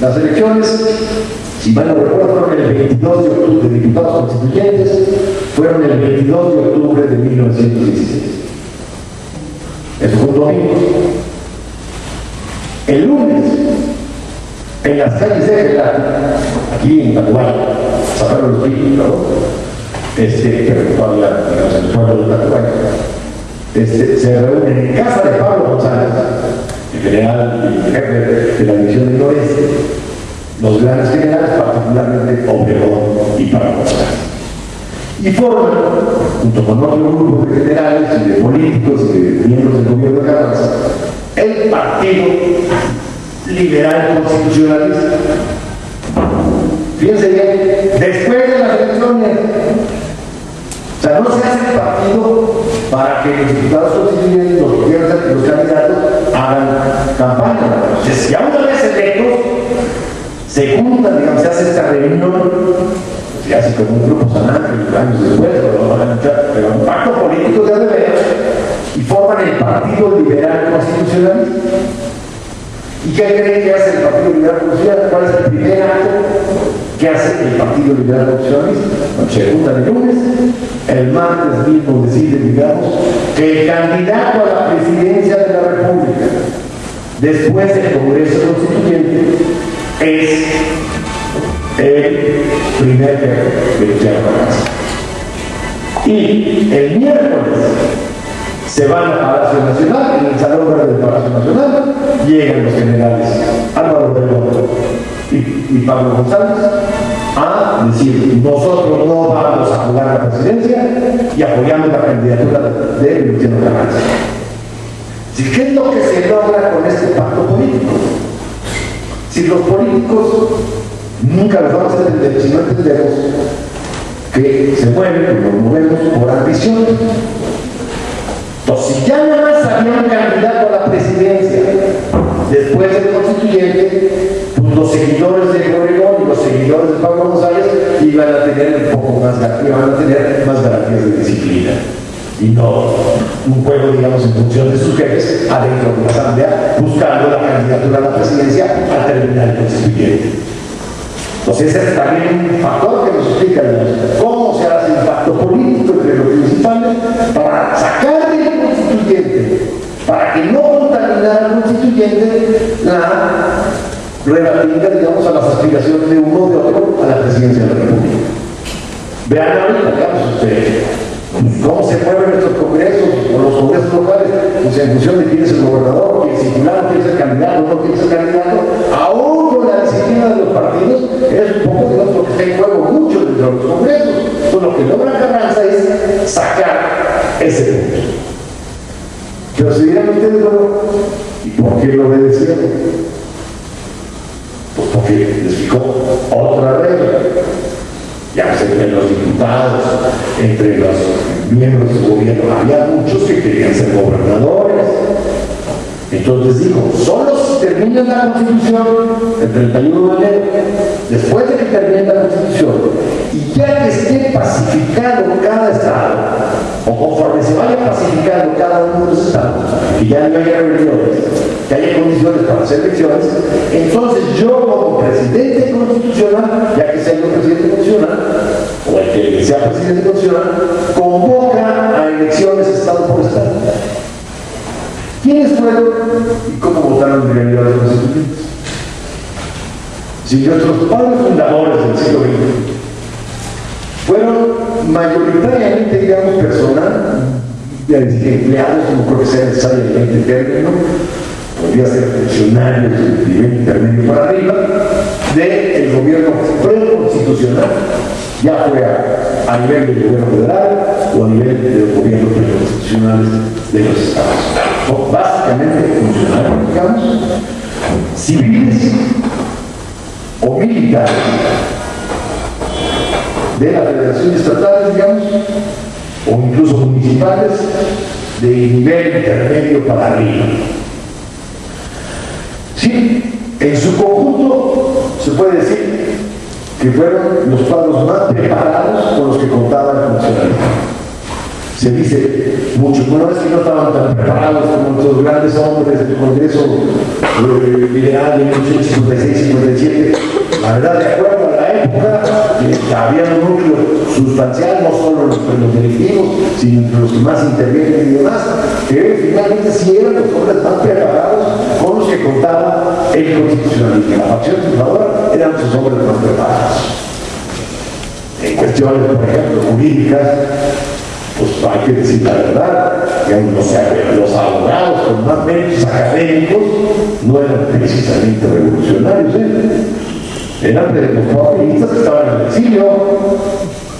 Las elecciones, si mal no recuerdo, fueron el 22 de octubre de diputados constituyentes, fueron el 22 de octubre de 1916. Eso fue un domingo. El lunes, en las calles de Gelata, aquí en Tacubaya, San Pedro de los Pinos, ¿no? Pero todavía, digamos, en el pueblo de Tacubaya, se reúnen en casa de Pablo González, el general y jefe de la división del noreste, los grandes generales, particularmente Obregón y Pablo González. Y forman, junto con otro grupo de generales y de políticos y de miembros del gobierno de Carranza, el Partido Liberal Constitucionalista. Fíjense bien, después de las elecciones, o sea, no se hace el partido para que los diputados constituyentes, los candidatos, hagan campaña. Entonces, ya una vez electos, se juntan, digamos, se hace esta reunión, se hace como un grupo sanante, años después, pero un pacto político de veras, y forman el Partido Liberal Constitucionalista. ¿Y qué creen que hace el Partido Liberal Constitucionalista? ¿Cuál es el primer acto que hace el Partido Liberal Constitucionalista? Bueno, se juntan el lunes, el martes mismo deciden, digamos, que el candidato a la presidencia de la República, después del Congreso Constituyente, es el primer Venustiano Carranza. Y el miércoles se van al Palacio Nacional, en el Salón Verde del Palacio Nacional, llegan los generales Álvaro Obregón y Pablo González a decir: nosotros no vamos a jugar la presidencia, y apoyamos la candidatura de Venustiano Carranza. ¿Qué es lo que se logra con este pacto político? Si los políticos nunca los vamos a entender, si no entendemos que se mueven, nos movemos por ambición. Entonces, si ya nada más había un candidato a la presidencia después del constituyente, pues los seguidores de Obregón y los seguidores de Pablo González iban a tener más garantías de disciplina, y no un juego, digamos, en función de sus jefes adentro de la asamblea, buscando la candidatura a la presidencia al terminar el constituyente. Entonces, ese es también un factor que nos explica cómo se hace el pacto político entre los principales para sacar del constituyente, para que no contaminara al constituyente la relativa, digamos, a las aspiraciones de uno o de otro a la presidencia de la República. Vean ahorita, digamos, cómo se mueven estos congresos o los congresos locales, pues en función de quién es el gobernador, quién es el titular, quién es el candidato, no quién es el candidato, aún con la disciplina de los partidos, es un poco, digamos, porque está en juego mucho dentro de los congresos. Entonces, lo que logra Carranza es sacar ese punto. Pero si dirán ustedes, bueno, ¿y por qué lo obedecieron? Pues porque les fijó otra regla. Ya entre los diputados, entre los miembros del gobierno, había muchos que querían ser gobernadores. Entonces dijo: solo si termina la Constitución el 31 de enero, después de que termine la Constitución, y ya que esté pacificado cada estado, o conforme se vaya pacificando cada uno de los estados, y ya no haya rebeliones, que haya condiciones para hacer elecciones, entonces yo, como presidente constitucional, ya que sea yo presidente constitucional, o el que sea presidente constitucional, convoca a elecciones estado por estado. ¿Quiénes fueron y cómo votaron en realidad los constituyentes? Si nuestros padres fundadores del siglo XX fueron mayoritariamente, digamos, personal, empleados, no creo que sea necesariamente el término, podría ser funcionarios de nivel intermedio para arriba, del gobierno preconstitucional, ya fuera a nivel del gobierno federal o a nivel de los gobiernos preconstitucionales de los estados. Básicamente funcionarios, digamos, civiles o militares de la federación estatal, digamos, o incluso municipales de nivel intermedio para arriba. Sí, en su conjunto se puede decir que fueron los cuadros más preparados con los que contaba el funcionario. Se dice mucho, bueno, es que no estaban tan preparados como los grandes hombres del Congreso Liberal de 1856-57. La verdad, de acuerdo a la época, había un núcleo sustancial, no solo los delictivos, sino entre los que más intervienen y demás, que finalmente sí eran los hombres más preparados con los que contaba el constitucionalismo. La facción triunfadora eran sus hombres más preparados. En cuestiones, por ejemplo, jurídicas, pues hay que decir la verdad, que los abogados con más méritos académicos no eran precisamente revolucionarios, eran los papelistas que estaban en el exilio,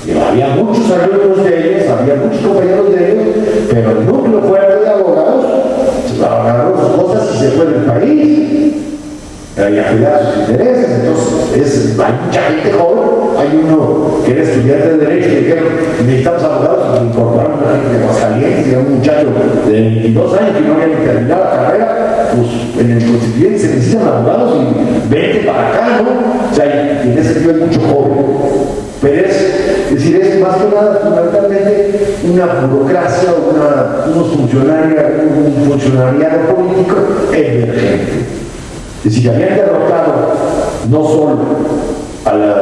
y había muchos alumnos de ellos, había muchos compañeros de ellos, pero el núcleo fuerte de abogados se agarró sus cosas y se fue del país. Y a cuidar sus intereses. Entonces hay mucha gente joven, hay uno que era estudiante de Derecho y dijeron, necesitamos abogados, y incorporaron a gente de Aguascalientes, y a un muchacho de 22 años que no había ni terminado la carrera, pues en el constituyente se necesitan abogados y vete para acá, ¿no? O sea, en ese sentido hay mucho joven. Pero es decir, es más que nada fundamentalmente una burocracia, un funcionariado político emergente. Es decir, habían derrotado no solo a la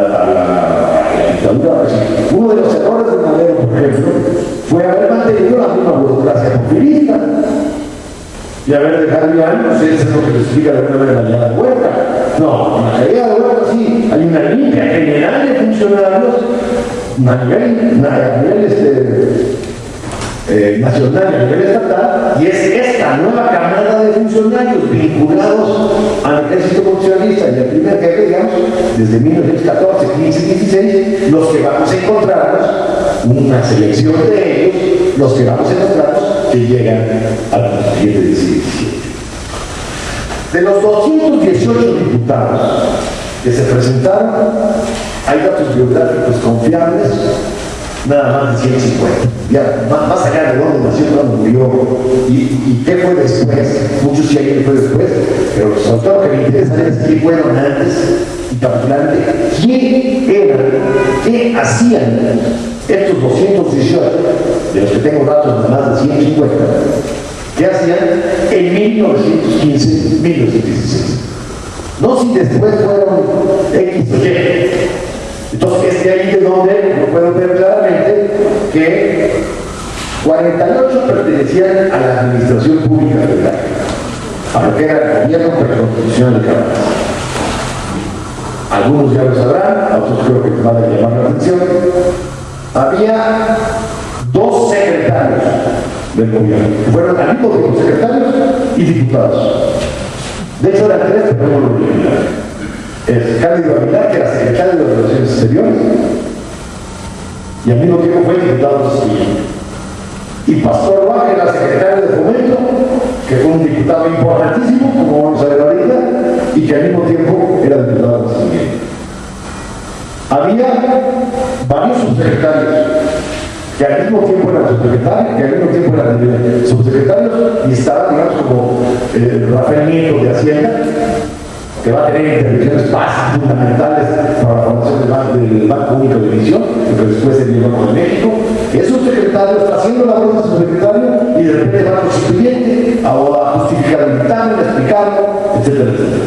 dictadura, uno de los errores de Madero, por ejemplo, fue haber mantenido la misma burocracia populista y haber dejado ya, no sé, eso es lo que se explica de una manera la caída de Huerta. No, en la caída de Huerta sí, hay una limpia general de funcionarios a nivel nacional y a nivel estatal, y es esta nueva camada de funcionarios vinculados al ejército constitucionalista y al primer jefe, digamos, desde 1914, 15, 16, los que vamos a encontrarnos, una selección de ellos, los que vamos a encontrarnos que llegan al constituyente del siglo XVII. De los 218 diputados que se presentaron, hay datos biográficos confiables, nada más de 150. Ya, más allá de dónde nació, cuándo murió y qué fue después. Muchos sí hay que fue después, pero sobre todo lo que me interesa es qué fueron antes y particularmente quién eran, qué hacían estos 218, de los que tengo datos de más de 150, qué hacían en 1915, 1916. No si después fueron X o Y. Entonces, es de ahí de donde lo puedo ver claramente que 48 pertenecían a la administración pública federal, a lo que era el gobierno preconstitucional de Caracas. Algunos ya lo sabrán, a otros creo que te van a llamar la atención. Había 2 secretarios del gobierno, que fueron al mismo tiempo secretarios y diputados. De hecho, eran 3, pero no lo olvidaron. El Cándido Aguilar, que era secretario de Relaciones Exteriores, y al mismo tiempo fue diputado civil. Y Pastor Roa, que era secretario de Fomento, que fue un diputado importantísimo, como vamos a ver ahorita, y que al mismo tiempo era diputado civil. Había varios subsecretarios, que al mismo tiempo eran subsecretarios, que al mismo tiempo eran subsecretarios, y estaba, digamos, como Rafael Nieto de Hacienda, que va a tener intervenciones básicas, fundamentales para la formación del Banco Único de Emisión, que después se dio el Banco de México. Es un secretario, está haciendo la voz de su secretario y de repente va al constituyente a justificar el dictamen, a explicarlo, etcétera, etcétera.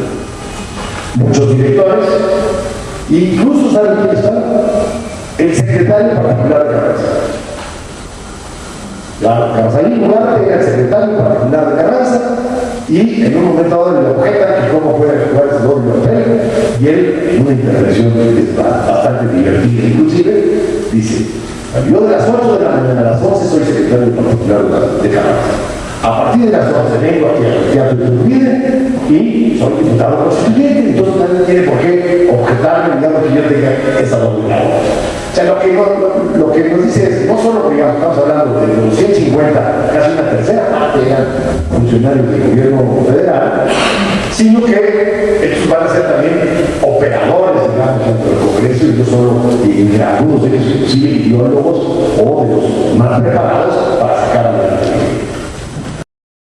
Muchos directores, incluso ¿saben quién está? El secretario particular de Carranza. Carranzaín Ugarte era el secretario particular de Carranza, y en un momento dado le objetan que cómo puede jugar ese doble papel, y él, en una intervención bastante divertida inclusive, dice: yo de las 8 de la mañana a las 11 soy secretario particular de Carranza. A partir de las 11 vengo aquí al Teatro de Turbide y soy diputado constituyente, entonces nadie tiene por qué objetarme, digamos, que yo tenga esa doble labor. O sea, lo que nos dice es, no solo, digamos, estamos hablando de los 150, casi una tercera parte eran funcionarios del gobierno federal, sino que estos van a ser también operadores, digamos, dentro del Congreso, y no solo, y algunos de ellos inclusive ideólogos o de los más preparados